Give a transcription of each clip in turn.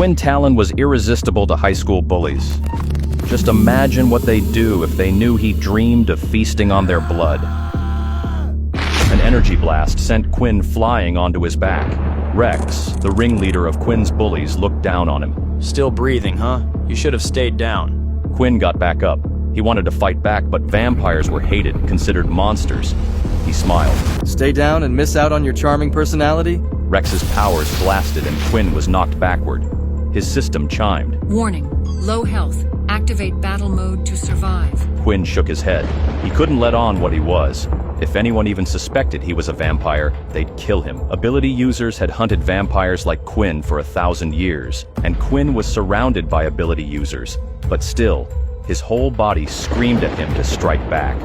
Quinn Talon was irresistible to high school bullies. Just imagine what they'd do if they knew he dreamed of feasting on their blood. An energy blast sent Quinn flying onto his back. Rex, the ringleader of Quinn's bullies, looked down on him. Still breathing, huh? You should have stayed down. Quinn got back up. He wanted to fight back, but vampires were hated, considered monsters. He smiled. Stay down and miss out on your charming personality? Rex's powers blasted and Quinn was knocked backward. His system chimed. Warning, low health. Activate battle mode to survive. Quinn shook his head. He couldn't let on what he was. If anyone even suspected he was a vampire, they'd kill him. Ability users had hunted vampires like Quinn for 1,000 years, and Quinn was surrounded by ability users. But still, his whole body screamed at him to strike back.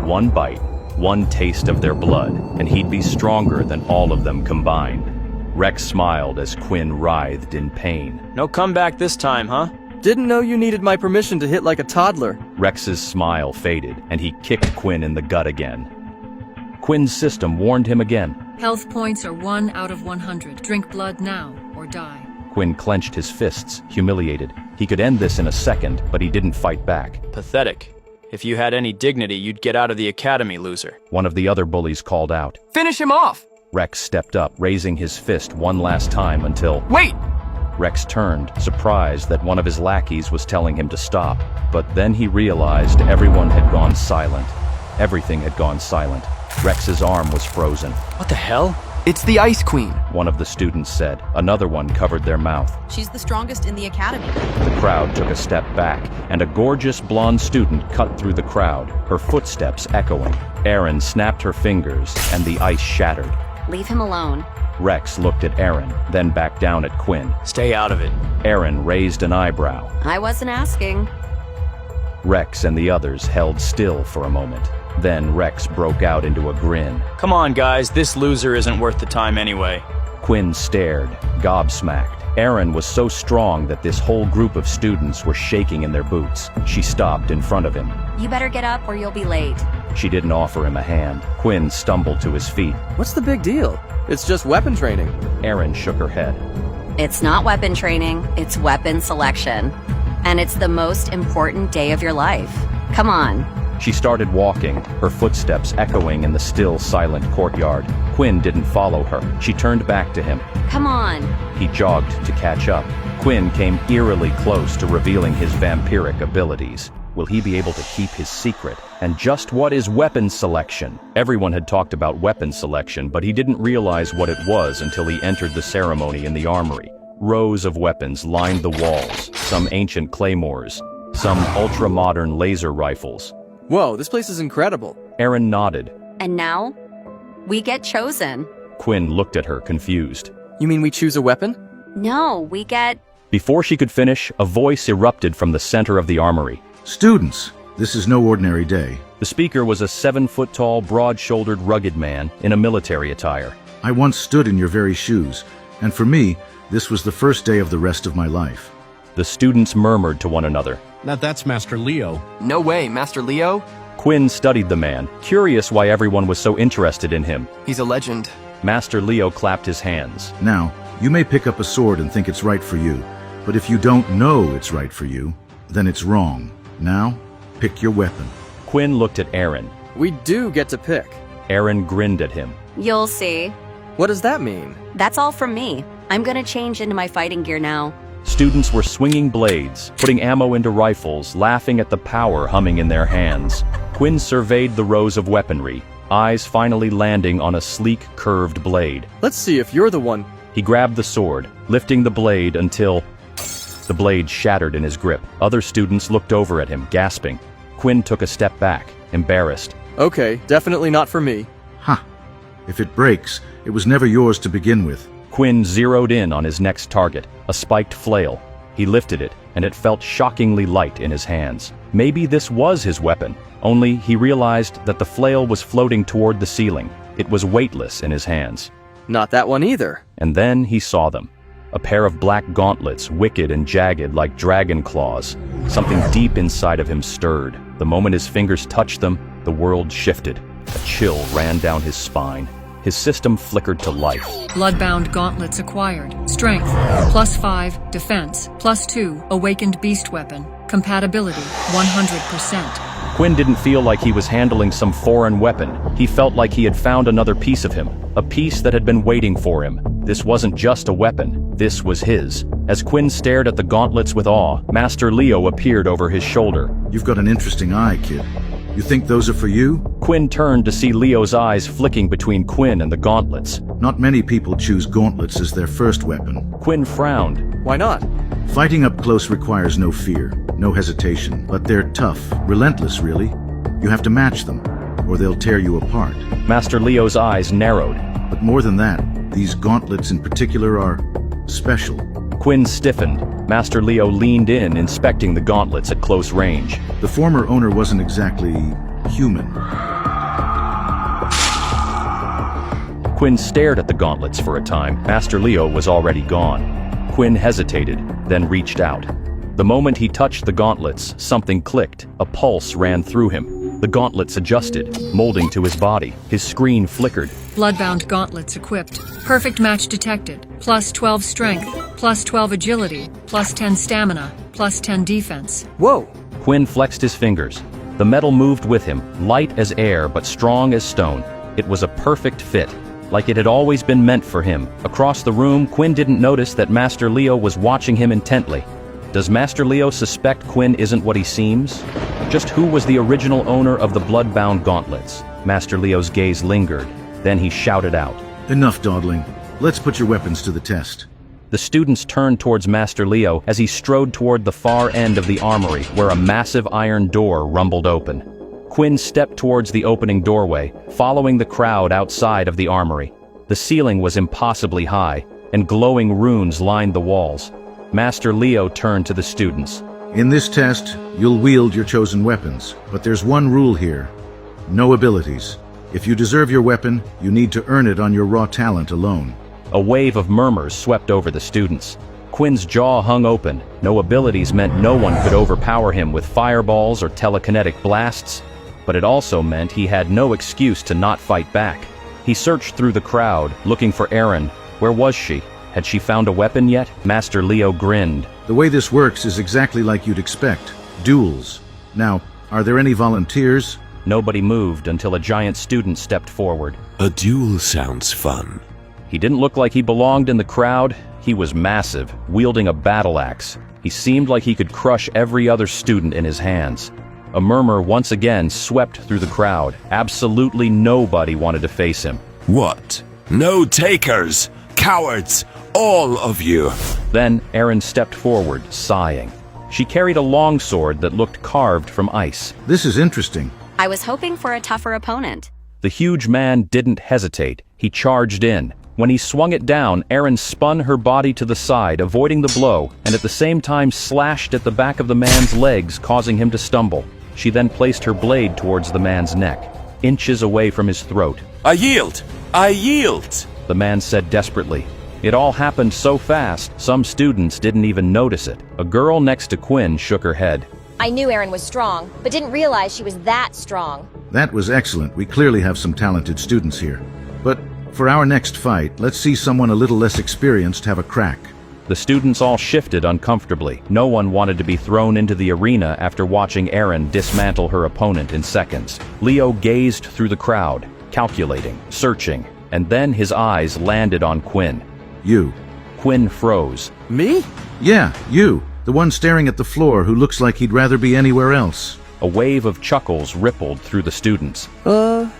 One bite, one taste of their blood, and he'd be stronger than all of them combined. Rex smiled as Quinn writhed in pain. No comeback this time, huh? Didn't know you needed my permission to hit like a toddler. Rex's smile faded, and he kicked Quinn in the gut again. Quinn's system warned him again. Health points are 1 out of 100. Drink blood now or die. Quinn clenched his fists, humiliated. He could end this in a second, but he didn't fight back. Pathetic. If you had any dignity, you'd get out of the academy, loser. One of the other bullies called out. Finish him off! Rex stepped up, raising his fist one last time until... Wait! Rex turned, surprised that one of his lackeys was telling him to stop. But then he realized everyone had gone silent. Everything had gone silent. Rex's arm was frozen. What the hell? It's the Ice Queen. One of the students said. Another one covered their mouth. She's the strongest in the academy. The crowd took a step back, and a gorgeous blonde student cut through the crowd, her footsteps echoing. Erin snapped her fingers, and the ice shattered. Leave him alone. Rex looked at Erin, then back down at Quinn. Stay out of it. Erin raised an eyebrow. I wasn't asking. Rex and the others held still for a moment. Then Rex broke out into a grin. Come on, guys, this loser isn't worth the time anyway. Quinn stared, gobsmacked. Erin was so strong that this whole group of students were shaking in their boots. She stopped in front of him. You better get up or you'll be late. She didn't offer him a hand. Quinn stumbled to his feet. What's the big deal? It's just weapon training. Erin shook her head. It's not weapon training, it's weapon selection. And it's the most important day of your life. Come on. She started walking, her footsteps echoing in the still, silent courtyard. Quinn didn't follow her. She turned back to him. Come on. He jogged to catch up. Quinn came eerily close to revealing his vampiric abilities. Will he be able to keep his secret? And just what is weapon selection? Everyone had talked about weapon selection, but he didn't realize what it was until he entered the ceremony in the armory. Rows of weapons lined the walls, some ancient claymores, some ultra-modern laser rifles. Whoa, this place is incredible. Erin nodded. And now, we get chosen. Quinn looked at her, confused. You mean we choose a weapon? No, we get... Before she could finish, a voice erupted from the center of the armory. Students, this is no ordinary day. The speaker was a 7-foot-tall, broad-shouldered, rugged man in a military attire. I once stood in your very shoes, and for me, this was the first day of the rest of my life. The students murmured to one another. Now that's Master Leo. No way, Master Leo? Quinn studied the man, curious why everyone was so interested in him. He's a legend. Master Leo clapped his hands. Now, you may pick up a sword and think it's right for you, but if you don't know it's right for you, then it's wrong. Now, pick your weapon. Quinn looked at Erin. We do get to pick. Erin grinned at him. You'll see. What does that mean? That's all from me. I'm gonna change into my fighting gear now. Students were swinging blades, putting ammo into rifles, laughing at the power humming in their hands. Quinn surveyed the rows of weaponry, eyes finally landing on a sleek, curved blade. Let's see if you're the one. He grabbed the sword, lifting the blade until the blade shattered in his grip. Other students looked over at him, gasping. Quinn took a step back, embarrassed. Okay, definitely not for me. Ha! If it breaks, it was never yours to begin with. Quinn zeroed in on his next target, a spiked flail. He lifted it, and it felt shockingly light in his hands. Maybe this was his weapon, only he realized that the flail was floating toward the ceiling. It was weightless in his hands. Not that one either. And then he saw them. A pair of black gauntlets, wicked and jagged like dragon claws. Something deep inside of him stirred. The moment his fingers touched them, the world shifted. A chill ran down his spine. his system flickered to life. Bloodbound gauntlets acquired. Strength, +5, defense, +2, awakened beast weapon. Compatibility, 100%. Quinn didn't feel like he was handling some foreign weapon. He felt like he had found another piece of him, a piece that had been waiting for him. This wasn't just a weapon, this was his. As Quinn stared at the gauntlets with awe, Master Leo appeared over his shoulder. You've got an interesting eye, kid. You think those are for you? Quinn turned to see Leo's eyes flicking between Quinn and the gauntlets. Not many people choose gauntlets as their first weapon. Quinn frowned. Why not? Fighting up close requires no fear, no hesitation, but they're tough, relentless really. You have to match them, or they'll tear you apart. Master Leo's eyes narrowed. But more than that, these gauntlets in particular are special. Quinn stiffened. Master Leo leaned in, inspecting the gauntlets at close range. The former owner wasn't exactly human. Quinn stared at the gauntlets for a time. Master Leo was already gone. Quinn hesitated, then reached out. The moment he touched the gauntlets, something clicked. A pulse ran through him. The gauntlets adjusted, molding to his body. His screen flickered. Bloodbound gauntlets equipped. Perfect match detected. +12 strength, +12 agility, +10 stamina, +10 defense. Whoa! Quinn flexed his fingers. The metal moved with him, light as air but strong as stone. It was a perfect fit, like it had always been meant for him. Across the room, Quinn didn't notice that Master Leo was watching him intently. Does Master Leo suspect Quinn isn't what he seems? Just who was the original owner of the bloodbound gauntlets? Master Leo's gaze lingered. Then he shouted out. Enough dawdling. Let's put your weapons to the test. The students turned towards Master Leo as he strode toward the far end of the armory, where a massive iron door rumbled open. Quinn stepped towards the opening doorway, following the crowd outside of the armory. The ceiling was impossibly high, and glowing runes lined the walls. Master Leo turned to the students. In this test, you'll wield your chosen weapons, but there's one rule here. No abilities. If you deserve your weapon, you need to earn it on your raw talent alone. A wave of murmurs swept over the students. Quinn's jaw hung open. No abilities meant no one could overpower him with fireballs or telekinetic blasts, but it also meant he had no excuse to not fight back. He searched through the crowd, looking for Erin. Where was she? Had she found a weapon yet? Master Leo grinned. The way this works is exactly like you'd expect. Duels. Now, are there any volunteers? Nobody moved until a giant student stepped forward. A duel sounds fun. He didn't look like he belonged in the crowd. He was massive, wielding a battle axe. He seemed like he could crush every other student in his hands. A murmur once again swept through the crowd. Absolutely nobody wanted to face him. What? No takers! Cowards! All of you! Then Erin stepped forward, sighing. She carried a longsword that looked carved from ice. This is interesting. I was hoping for a tougher opponent. The huge man didn't hesitate. He charged in. When he swung it down, Erin spun her body to the side, avoiding the blow, and at the same time slashed at the back of the man's legs, causing him to stumble. She then placed her blade towards the man's neck, inches away from his throat. I yield! I yield! The man said desperately. It all happened so fast, some students didn't even notice it. A girl next to Quinn shook her head. I knew Erin was strong, but didn't realize she was that strong. That was excellent. We clearly have some talented students here. But for our next fight, let's see someone a little less experienced have a crack. The students all shifted uncomfortably. No one wanted to be thrown into the arena after watching Erin dismantle her opponent in seconds. Leo gazed through the crowd, calculating, searching, and then his eyes landed on Quinn. You. Quinn froze. Me? Yeah, you. The one staring at the floor who looks like he'd rather be anywhere else. A wave of chuckles rippled through the students.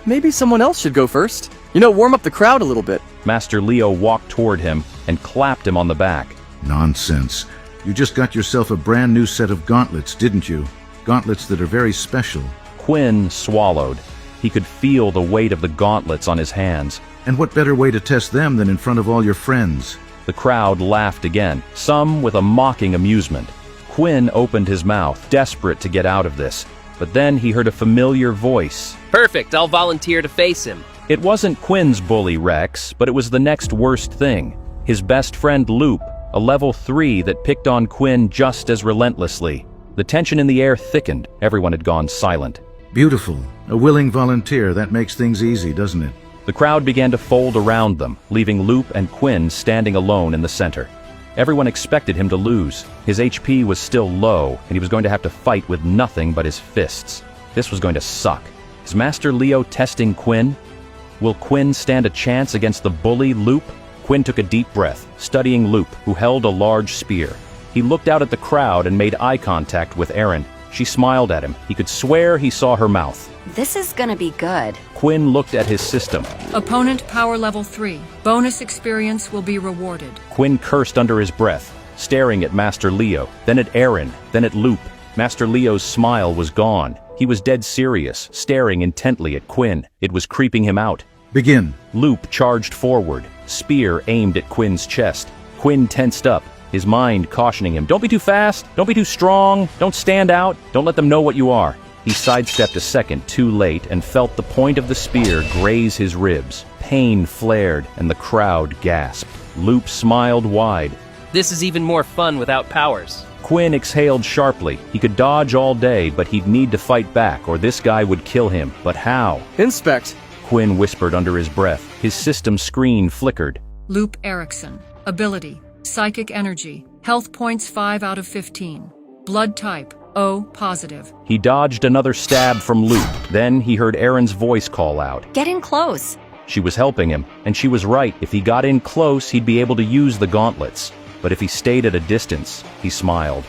Maybe someone else should go first. Warm up the crowd a little bit. Master Leo walked toward him and clapped him on the back. Nonsense. You just got yourself a brand new set of gauntlets, didn't you? Gauntlets that are very special. Quinn swallowed. He could feel the weight of the gauntlets on his hands. And what better way to test them than in front of all your friends? The crowd laughed again, some with a mocking amusement. Quinn opened his mouth, desperate to get out of this. But then he heard a familiar voice. Perfect, I'll volunteer to face him. It wasn't Quinn's bully Rex, but it was the next worst thing. His best friend Loop, a level 3 that picked on Quinn just as relentlessly. The tension in the air thickened. Everyone had gone silent. Beautiful. A willing volunteer. That makes things easy, doesn't it? The crowd began to fold around them, leaving Loop and Quinn standing alone in the center. Everyone expected him to lose. His HP was still low, and he was going to have to fight with nothing but his fists. This was going to suck. Is Master Leo testing Quinn? Will Quinn stand a chance against the bully Loop? Quinn took a deep breath, studying Loop, who held a large spear. He looked out at the crowd and made eye contact with Erin. She smiled at him. He could swear he saw her mouth. This is gonna be good. Quinn looked at his system. Opponent power level 3. Bonus experience will be rewarded. Quinn cursed under his breath, staring at Master Leo, then at Erin, then at Loop. Master Leo's smile was gone. He was dead serious, staring intently at Quinn. It was creeping him out. Begin. Loop charged forward, spear aimed at Quinn's chest. Quinn tensed up, his mind cautioning him, "Don't be too fast, don't be too strong, don't stand out, don't let them know what you are." He sidestepped a second too late and felt the point of the spear graze his ribs. Pain flared, and the crowd gasped. Loop smiled wide. This is even more fun without powers. Quinn exhaled sharply. He could dodge all day, but he'd need to fight back, or this guy would kill him. But how? Inspect. Quinn whispered under his breath. His system screen flickered. Loop Erickson. Ability. Psychic energy. Health points 5 out of 15. Blood type. O positive. He dodged another stab from Loop. Then he heard Erin's voice call out. Get in close. She was helping him, and she was right. If he got in close, he'd be able to use the gauntlets. But if he stayed at a distance, he smiled.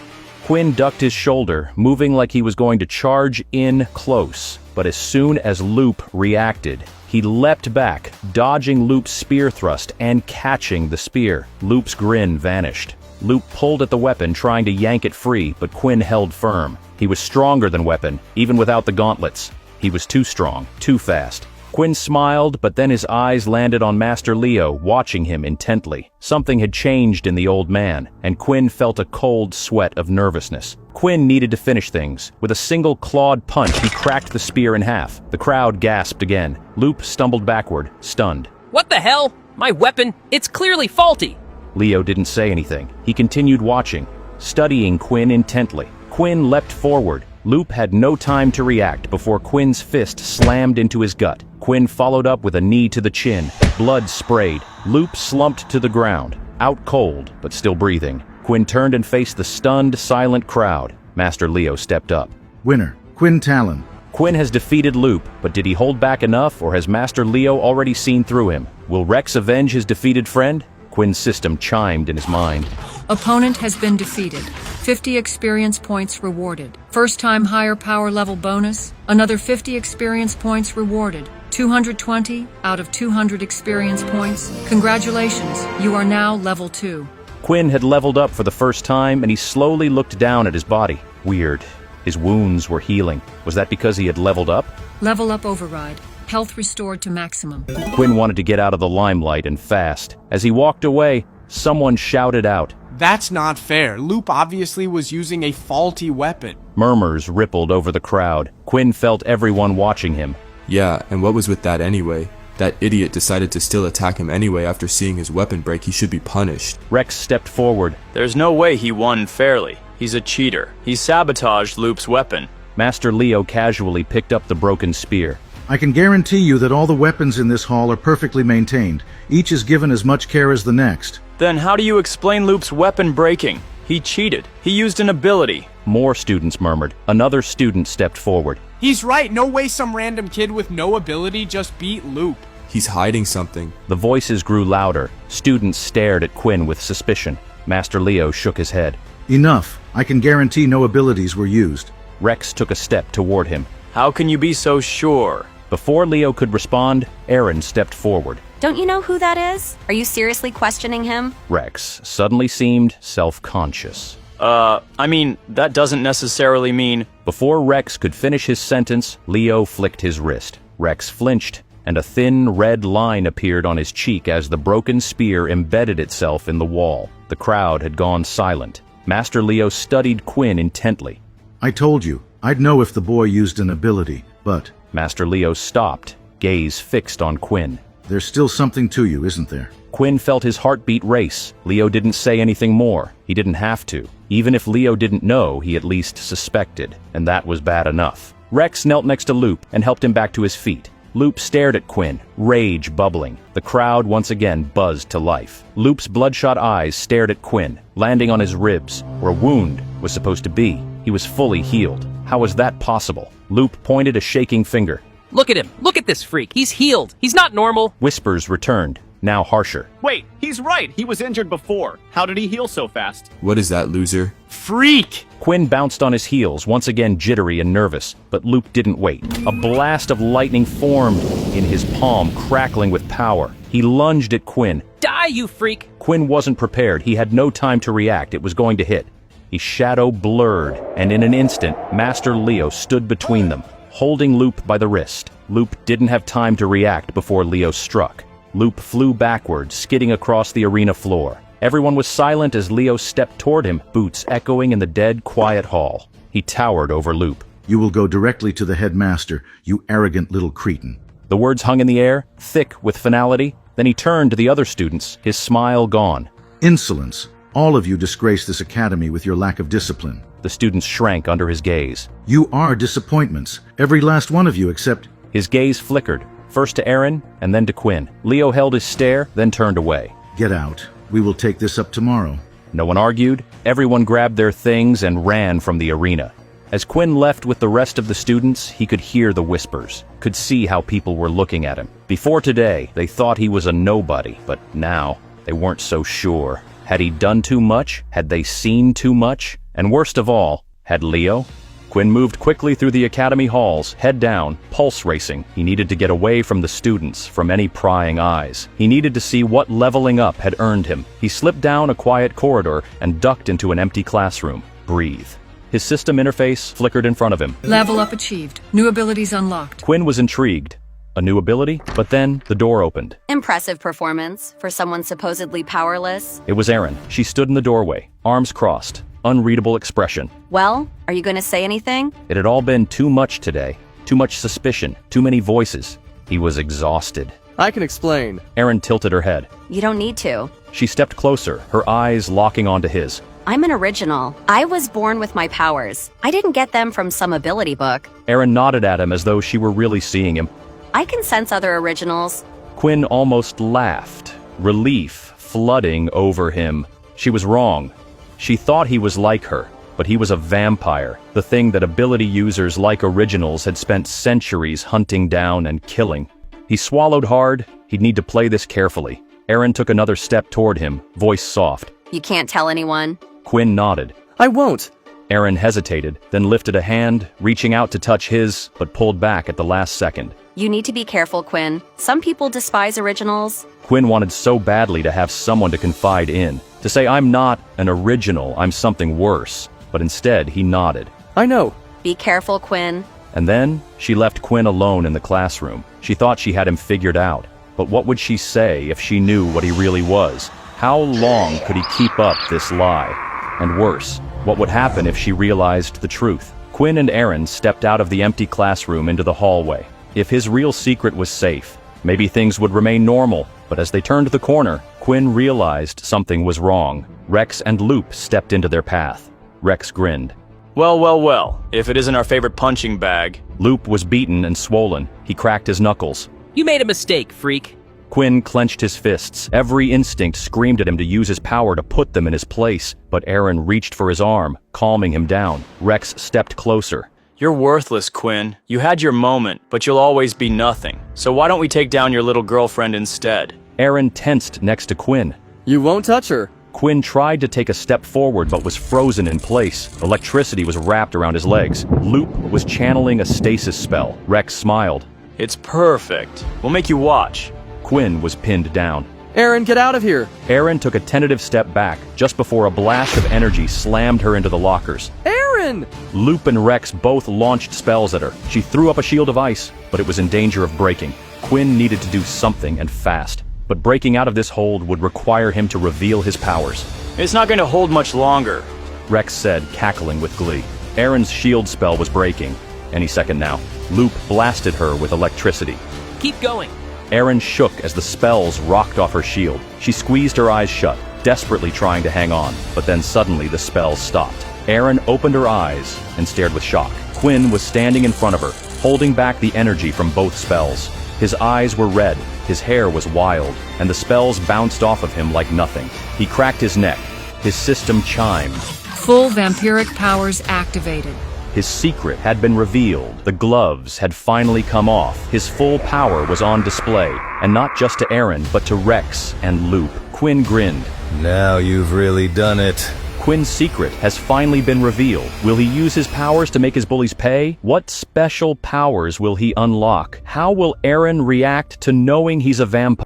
Quinn ducked his shoulder, moving like he was going to charge in close. But as soon as Loop reacted, he leapt back, dodging Loop's spear thrust and catching the spear. Loop's grin vanished. Loop pulled at the weapon, trying to yank it free, but Quinn held firm. He was stronger than Weapon, even without the gauntlets. He was too strong, too fast. Quinn smiled, but then his eyes landed on Master Leo, watching him intently. Something had changed in the old man, and Quinn felt a cold sweat of nervousness. Quinn needed to finish things. With a single clawed punch, he cracked the spear in half. The crowd gasped again. Loop stumbled backward, stunned. What the hell? My weapon? It's clearly faulty. Leo didn't say anything. He continued watching, studying Quinn intently. Quinn leapt forward. Loop had no time to react before Quinn's fist slammed into his gut. Quinn followed up with a knee to the chin. Blood sprayed. Loop slumped to the ground, out cold, but still breathing. Quinn turned and faced the stunned, silent crowd. Master Leo stepped up. Winner, Quinn Talon. Quinn has defeated Loop, but did he hold back enough, or has Master Leo already seen through him? Will Rex avenge his defeated friend? Quinn's system chimed in his mind. Opponent has been defeated. 50 experience points rewarded. First time higher power level bonus. Another 50 experience points rewarded. 220 out of 200 experience points. Congratulations, you are now level 2. Quinn had leveled up for the first time, and he slowly looked down at his body. Weird. His wounds were healing. Was that because he had leveled up? Level up override. Health restored to maximum. Quinn wanted to get out of the limelight and fast. As he walked away, someone shouted out. That's not fair. Loop obviously was using a faulty weapon. Murmurs rippled over the crowd. Quinn felt everyone watching him. Yeah, and what was with that anyway? That idiot decided to still attack him anyway after seeing his weapon break. He should be punished. Rex stepped forward. There's no way he won fairly. He's a cheater. He sabotaged Loop's weapon. Master Leo casually picked up the broken spear. I can guarantee you that all the weapons in this hall are perfectly maintained. Each is given as much care as the next. Then how do you explain Loop's weapon breaking? He cheated. He used an ability. More students murmured. Another student stepped forward. He's right. No way some random kid with no ability just beat Loop. He's hiding something. The voices grew louder. Students stared at Quinn with suspicion. Master Leo shook his head. Enough. I can guarantee no abilities were used. Rex took a step toward him. How can you be so sure? Before Leo could respond, Erin stepped forward. Don't you know who that is? Are you seriously questioning him? Rex suddenly seemed self-conscious. I mean, that doesn't necessarily mean... Before Rex could finish his sentence, Leo flicked his wrist. Rex flinched, and a thin red line appeared on his cheek as the broken spear embedded itself in the wall. The crowd had gone silent. Master Leo studied Quinn intently. I told you, I'd know if the boy used an ability, but... Master Leo stopped, gaze fixed on Quinn. There's still something to you, isn't there? Quinn felt his heartbeat race. Leo didn't say anything more. He didn't have to. Even if Leo didn't know, he at least suspected, and that was bad enough. Rex knelt next to Loop and helped him back to his feet. Loop stared at Quinn, rage bubbling. The crowd once again buzzed to life. Loop's bloodshot eyes stared at Quinn, landing on his ribs, where a wound was supposed to be. He was fully healed. How was that possible? Loop pointed a shaking finger. Look at him. Look at this freak. He's healed. He's not normal. Whispers returned, now harsher. Wait, he's right. He was injured before. How did he heal so fast? What is that, loser? Freak! Quinn bounced on his heels, once again jittery and nervous, but Loop didn't wait. A blast of lightning formed in his palm, crackling with power. He lunged at Quinn. Die, you freak! Quinn wasn't prepared. He had no time to react. It was going to hit. His shadow blurred, and in an instant, Master Leo stood between them, holding Loop by the wrist. Loop didn't have time to react before Leo struck. Loop flew backward, skidding across the arena floor. Everyone was silent as Leo stepped toward him, boots echoing in the dead, quiet hall. He towered over Loop. You will go directly to the headmaster, you arrogant little cretin. The words hung in the air, thick with finality. Then he turned to the other students, his smile gone. Insolence! All of you disgrace this academy with your lack of discipline. The students shrank under his gaze. You are disappointments, every last one of you except... His gaze flickered, first to Aaron and then to Quinn. Leo held his stare, then turned away. Get out. We will take this up tomorrow. No one argued. Everyone grabbed their things and ran from the arena. As Quinn left with the rest of the students, he could hear the whispers, could see how people were looking at him. Before today, they thought he was a nobody, but now, they weren't so sure. Had he done too much? Had they seen too much? And worst of all, had Leo? Quinn moved quickly through the academy halls, head down, pulse racing. He needed to get away from the students, from any prying eyes. He needed to see what leveling up had earned him. He slipped down a quiet corridor and ducked into an empty classroom. Breathe. His system interface flickered in front of him. Level up achieved. New abilities unlocked. Quinn was intrigued. A new ability? But then the door opened. Impressive performance for someone supposedly powerless. It was Erin. She stood in the doorway, arms crossed, unreadable expression. Well, are you going to say anything? It had all been too much today. Too much suspicion, too many voices. He was exhausted. I can explain. Erin tilted her head. You don't need to. She stepped closer, her eyes locking onto his. I'm an original. I was born with my powers. I didn't get them from some ability book. Erin nodded at him as though she were really seeing him. I can sense other originals. Quinn almost laughed, relief flooding over him. She was wrong. She thought he was like her, but he was a vampire, the thing that ability users like originals had spent centuries hunting down and killing. He swallowed hard. He'd need to play this carefully. Erin took another step toward him, voice soft. You can't tell anyone? Quinn nodded. I won't. Erin hesitated, then lifted a hand, reaching out to touch his, but pulled back at the last second. You need to be careful, Quinn. Some people despise originals. Quinn wanted so badly to have someone to confide in, to say, I'm not an original, I'm something worse. But instead, he nodded. I know. Be careful, Quinn. And then, she left Quinn alone in the classroom. She thought she had him figured out. But what would she say if she knew what he really was? How long could he keep up this lie? And worse, what would happen if she realized the truth? Quinn and Erin stepped out of the empty classroom into the hallway. If his real secret was safe, maybe things would remain normal. But as they turned the corner, Quinn realized something was wrong. Rex and Loop stepped into their path. Rex grinned. Well, well, well, if it isn't our favorite punching bag. Loop was beaten and swollen. He cracked his knuckles. You made a mistake, freak. Quinn clenched his fists. Every instinct screamed at him to use his power to put them in his place. But Erin reached for his arm, calming him down. Rex stepped closer. You're worthless, Quinn. You had your moment, but you'll always be nothing. So why don't we take down your little girlfriend instead? Erin tensed next to Quinn. You won't touch her. Quinn tried to take a step forward but was frozen in place. Electricity was wrapped around his legs. Loop was channeling a stasis spell. Rex smiled. It's perfect. We'll make you watch. Quinn was pinned down. Erin, get out of here. Erin took a tentative step back, just before a blast of energy slammed her into the lockers. Erin! Loop and Rex both launched spells at her. She threw up a shield of ice, but it was in danger of breaking. Quinn needed to do something, and fast. But breaking out of this hold would require him to reveal his powers. It's not going to hold much longer, Rex said, cackling with glee. Erin's shield spell was breaking. Any second now. Loop blasted her with electricity. Keep going. Erin shook as the spells rocked off her shield. She squeezed her eyes shut, desperately trying to hang on, but then suddenly the spells stopped. Erin opened her eyes and stared with shock. Quinn was standing in front of her, holding back the energy from both spells. His eyes were red, his hair was wild, and the spells bounced off of him like nothing. He cracked his neck. His system chimed. Full vampiric powers activated. His secret had been revealed. The gloves had finally come off. His full power was on display, and not just to Aaron, but to Rex and Loop. Quinn grinned. Now you've really done it. Quinn's secret has finally been revealed. Will he use his powers to make his bullies pay? What special powers will he unlock? How will Aaron react to knowing he's a vampire?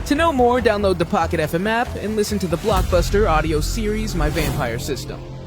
To know more, download the Pocket FM app and listen to the blockbuster audio series My Vampire System.